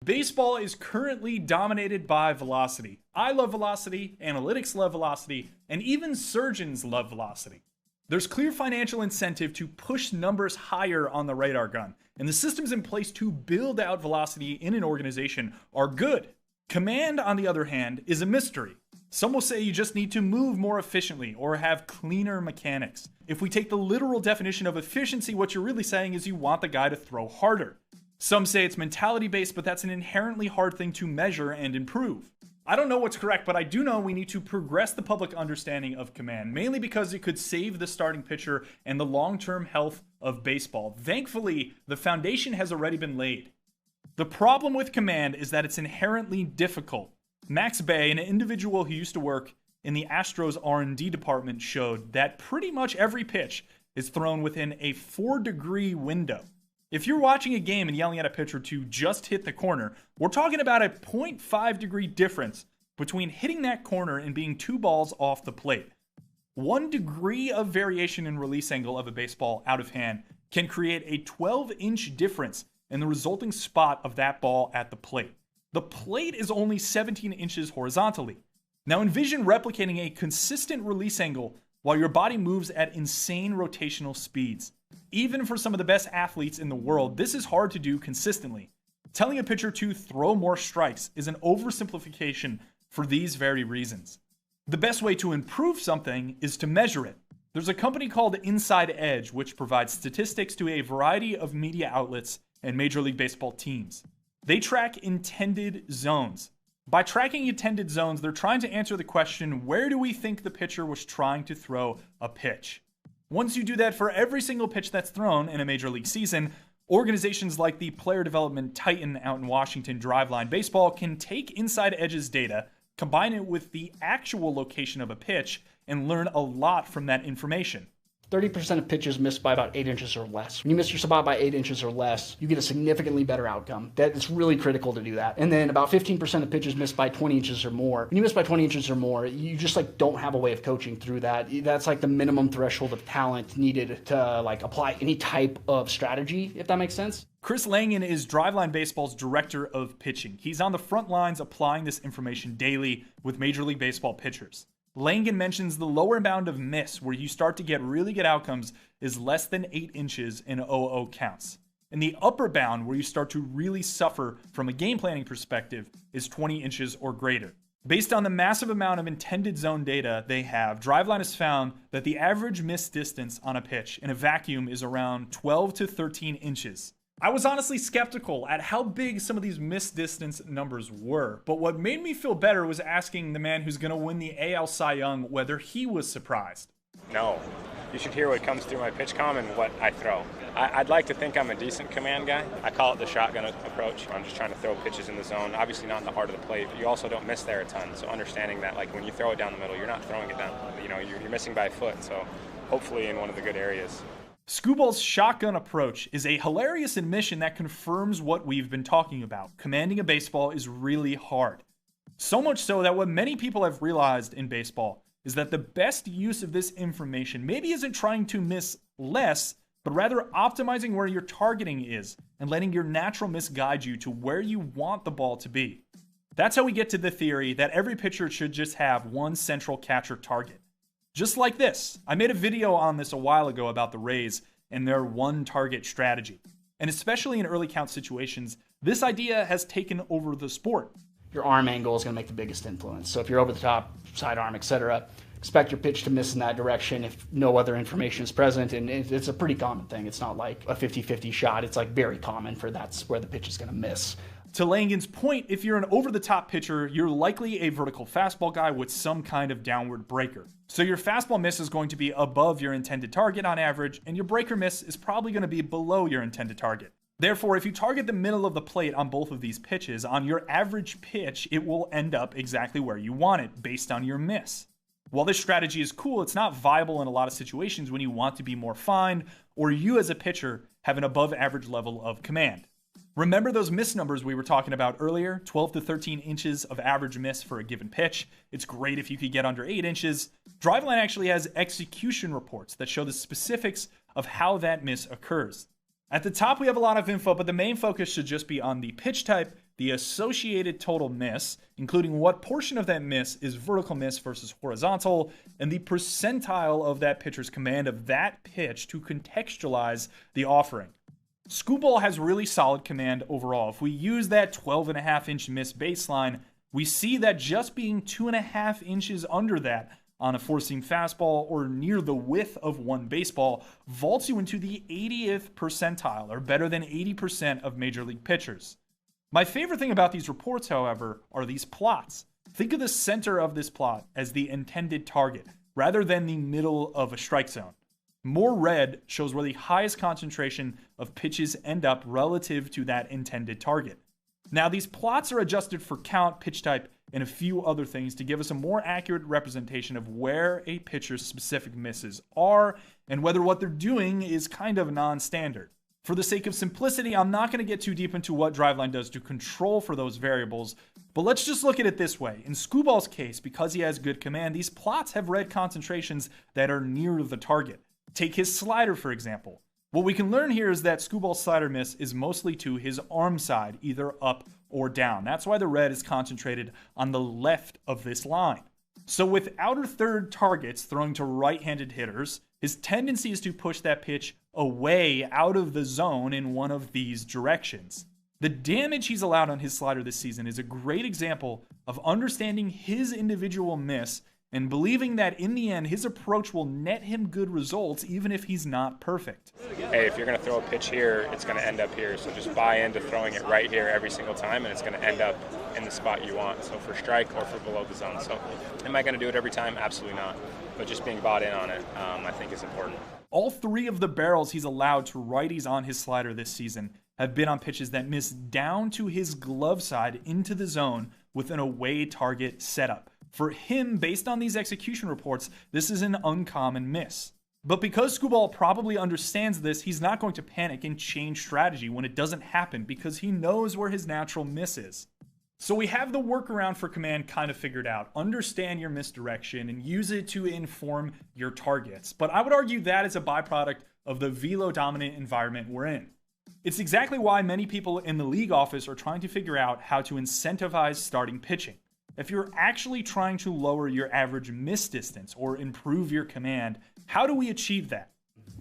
Baseball is currently dominated by velocity. I love velocity, analytics love velocity, and even surgeons love velocity. There's clear financial incentive to push numbers higher on the radar gun, and the systems in place to build out velocity in an organization are good. Command, on the other hand, is a mystery. Some will say you just need to move more efficiently or have cleaner mechanics. If we take the literal definition of efficiency, what you're really saying is you want the guy to throw harder. Some say it's mentality-based, but that's an inherently hard thing to measure and improve. I don't know what's correct, but I do know we need to progress the public understanding of command, mainly because it could save the starting pitcher and the long-term health of baseball. Thankfully, the foundation has already been laid. The problem with command is that it's inherently difficult. Max Bay, an individual who used to work in the Astros R&D department, showed that pretty much every pitch is thrown within a 4-degree window. If you're watching a game and yelling at a pitcher to just hit the corner, we're talking about a 0.5 degree difference between hitting that corner and being 2 balls off the plate. 1 degree of variation in release angle of a baseball out of hand can create a 12-inch difference in the resulting spot of that ball at the plate. The plate is only 17 inches horizontally. Now envision replicating a consistent release angle while your body moves at insane rotational speeds. Even for some of the best athletes in the world, this is hard to do consistently. Telling a pitcher to throw more strikes is an oversimplification for these very reasons. The best way to improve something is to measure it. There's a company called Inside Edge, which provides statistics to a variety of media outlets and Major League Baseball teams. They track intended zones. By tracking intended zones, they're trying to answer the question, where do we think the pitcher was trying to throw a pitch? Once you do that for every single pitch that's thrown in a major league season, organizations like the player development titan out in Washington, Driveline Baseball, can take Inside Edge's data, combine it with the actual location of a pitch, and learn a lot from that information. 30% of pitches missed by about 8 inches or less. When you miss your spot by 8 inches or less, you get a significantly better outcome. It's really critical to do that. And then about 15% of pitches missed by 20 inches or more. When you miss by 20 inches or more, you just don't have a way of coaching through that. That's the minimum threshold of talent needed to apply any type of strategy, if that makes sense. Chris Langen is Driveline Baseball's director of pitching. He's on the front lines applying this information daily with Major League Baseball pitchers. Langen mentions the lower bound of miss, where you start to get really good outcomes, is less than 8 inches in 0-0 counts. And the upper bound, where you start to really suffer from a game planning perspective, is 20 inches or greater. Based on the massive amount of intended zone data they have, Driveline has found that the average miss distance on a pitch in a vacuum is around 12 to 13 inches. I was honestly skeptical at how big some of these miss distance numbers were, but what made me feel better was asking the man who's going to win the AL Cy Young whether he was surprised. No. You should hear what comes through my pitch comm and what I throw. I'd like to think I'm a decent command guy. I call it the shotgun approach. I'm just trying to throw pitches in the zone, obviously not in the heart of the plate, but you also don't miss there a ton. So understanding that when you throw it down the middle, you're not throwing it down. You're missing by a foot, so hopefully in one of the good areas. Skubal's shotgun approach is a hilarious admission that confirms what we've been talking about. Commanding a baseball is really hard. So much so that what many people have realized in baseball is that the best use of this information maybe isn't trying to miss less, but rather optimizing where your targeting is and letting your natural miss guide you to where you want the ball to be. That's how we get to the theory that every pitcher should just have one central catcher target. Just like this. I made a video on this a while ago about the Rays and their one target strategy. And especially in early count situations, this idea has taken over the sport. Your arm angle is going to make the biggest influence. So if you're over the top, sidearm, etc., expect your pitch to miss in that direction if no other information is present. And it's a pretty common thing. It's not like a 50-50 shot. It's very common for that's where the pitch is going to miss. To Langen's point, if you're an over-the-top pitcher, you're likely a vertical fastball guy with some kind of downward breaker. So your fastball miss is going to be above your intended target on average, and your breaker miss is probably going to be below your intended target. Therefore, if you target the middle of the plate on both of these pitches, on your average pitch, it will end up exactly where you want it based on your miss. While this strategy is cool, it's not viable in a lot of situations when you want to be more refined or you as a pitcher have an above average level of command. Remember those miss numbers we were talking about earlier? 12 to 13 inches of average miss for a given pitch. It's great if you could get under 8 inches. Driveline actually has execution reports that show the specifics of how that miss occurs. At the top, we have a lot of info, but the main focus should just be on the pitch type, the associated total miss, including what portion of that miss is vertical miss versus horizontal, and the percentile of that pitcher's command of that pitch to contextualize the offering. Scoop ball has really solid command overall. If we use that 12.5-inch miss baseline, we see that just being 2.5 inches under that on a four-seam fastball or near the width of one baseball vaults you into the 80th percentile, or better than 80% of major league pitchers. My favorite thing about these reports, however, are these plots. Think of the center of this plot as the intended target, rather than the middle of a strike zone. More red shows where the highest concentration of pitches end up relative to that intended target. Now, these plots are adjusted for count, pitch type, and a few other things to give us a more accurate representation of where a pitcher's specific misses are and whether what they're doing is kind of non-standard. For the sake of simplicity, I'm not going to get too deep into what Driveline does to control for those variables, but let's just look at it this way. In Scooball's case, because he has good command, these plots have red concentrations that are near the target. Take his slider, for example. What we can learn here is that Scooball's slider miss is mostly to his arm side, either up or down. That's why the red is concentrated on the left of this line. So with outer third targets throwing to right-handed hitters, his tendency is to push that pitch away out of the zone in one of these directions. The damage he's allowed on his slider this season is a great example of understanding his individual miss and believing that in the end his approach will net him good results even if he's not perfect. Hey, if you're going to throw a pitch here, it's going to end up here. So just buy into throwing it right here every single time, and it's going to end up in the spot you want. So for strike or for below the zone. So am I going to do it every time? Absolutely not. But just being bought in on it, I think is important. All three of the barrels he's allowed to righties on his slider this season have been on pitches that miss down to his glove side into the zone with an away target setup. For him, based on these execution reports, this is an uncommon miss. But because Scooball probably understands this, he's not going to panic and change strategy when it doesn't happen because he knows where his natural miss is. So we have the workaround for command kind of figured out. Understand your misdirection and use it to inform your targets. But I would argue that is a byproduct of the velo-dominant environment we're in. It's exactly why many people in the league office are trying to figure out how to incentivize starting pitching. If you're actually trying to lower your average miss distance or improve your command, how do we achieve that?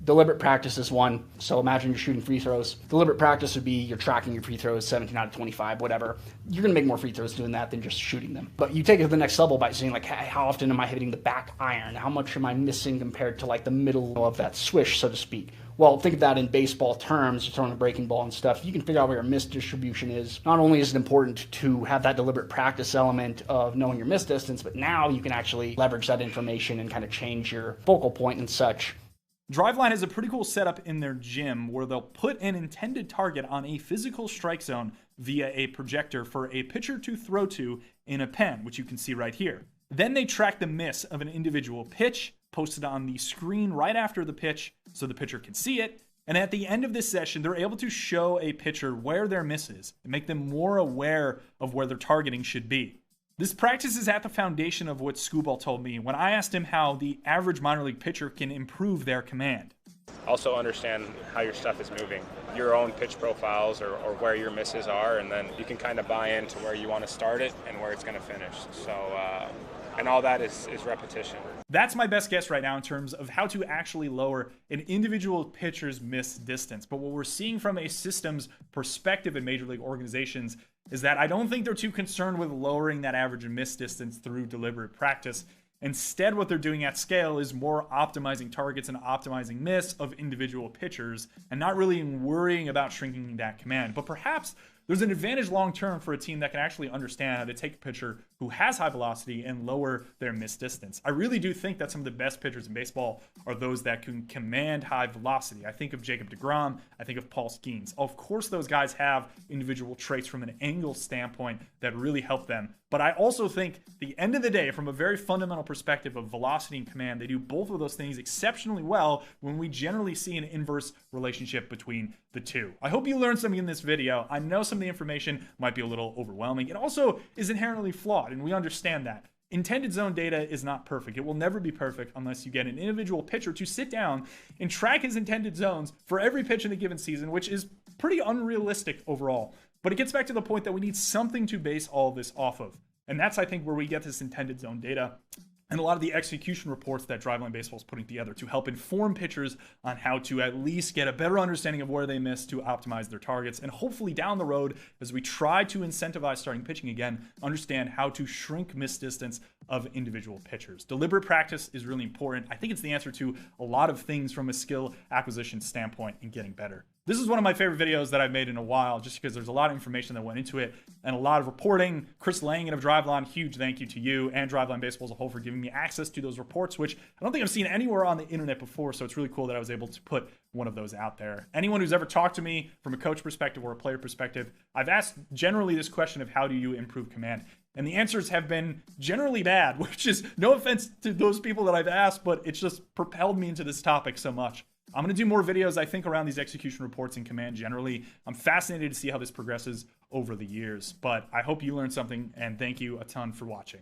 Deliberate practice is one. So imagine you're shooting free throws. Deliberate practice would be you're tracking your free throws, 17 out of 25, whatever. You're going to make more free throws doing that than just shooting them. But you take it to the next level by saying, like, hey, how often am I hitting the back iron? How much am I missing compared to like the middle of that swish, so to speak? Well, think of that in baseball terms, you're throwing a breaking ball and stuff. You can figure out where your miss distribution is. Not only is it important to have that deliberate practice element of knowing your miss distance, but now you can actually leverage that information and kind of change your focal point and such. Driveline has a pretty cool setup in their gym where they'll put an intended target on a physical strike zone via a projector for a pitcher to throw to in a pen, which you can see right here. Then they track the miss of an individual pitch, posted on the screen right after the pitch so the pitcher can see it. And at the end of this session, they're able to show a pitcher where their miss is and make them more aware of where their targeting should be. This practice is at the foundation of what Scooball told me when I asked him how the average minor league pitcher can improve their command. Also understand how your stuff is moving, your own pitch profiles or where your misses are, and then you can kind of buy into where you want to start it and where it's going to finish. So, and all that is repetition. That's my best guess right now in terms of how to actually lower an individual pitcher's miss distance. But what we're seeing from a systems perspective in major league organizations is that I don't think they're too concerned with lowering that average miss distance through deliberate practice. Instead, what they're doing at scale is more optimizing targets and optimizing miss of individual pitchers and not really worrying about shrinking that command. But perhaps there's an advantage long-term for a team that can actually understand how to take a pitcher who has high velocity and lower their miss distance. I really do think that some of the best pitchers in baseball are those that can command high velocity. I think of Jacob deGrom. I think of Paul Skeens. Of course, those guys have individual traits from an angle standpoint that really help them. But I also think at the end of the day, from a very fundamental perspective of velocity and command, they do both of those things exceptionally well when we generally see an inverse relationship between the two. I hope you learned something in this video. I know some of the information might be a little overwhelming. It also is inherently flawed, and we understand that. Intended zone data is not perfect. It will never be perfect unless you get an individual pitcher to sit down and track his intended zones for every pitch in a given season, which is pretty unrealistic overall. But it gets back to the point that we need something to base all this off of. And that's, I think, where we get this intended zone data and a lot of the execution reports that Driveline Baseball is putting together to help inform pitchers on how to at least get a better understanding of where they missed to optimize their targets. And hopefully down the road, as we try to incentivize starting pitching again, understand how to shrink miss distance of individual pitchers. Deliberate practice is really important. I think it's the answer to a lot of things from a skill acquisition standpoint in getting better. This is one of my favorite videos that I've made in a while, just because there's a lot of information that went into it and a lot of reporting. Chris Langan of Driveline, huge thank you to you and Driveline Baseball as a whole for giving me access to those reports, which I don't think I've seen anywhere on the internet before, so it's really cool that I was able to put one of those out there. Anyone who's ever talked to me from a coach perspective or a player perspective, I've asked generally this question of how do you improve command? And the answers have been generally bad, which is no offense to those people that I've asked, but it's just propelled me into this topic so much. I'm going to do more videos, I think, around these execution reports and command generally. I'm fascinated to see how this progresses over the years, but I hope you learned something, and thank you a ton for watching.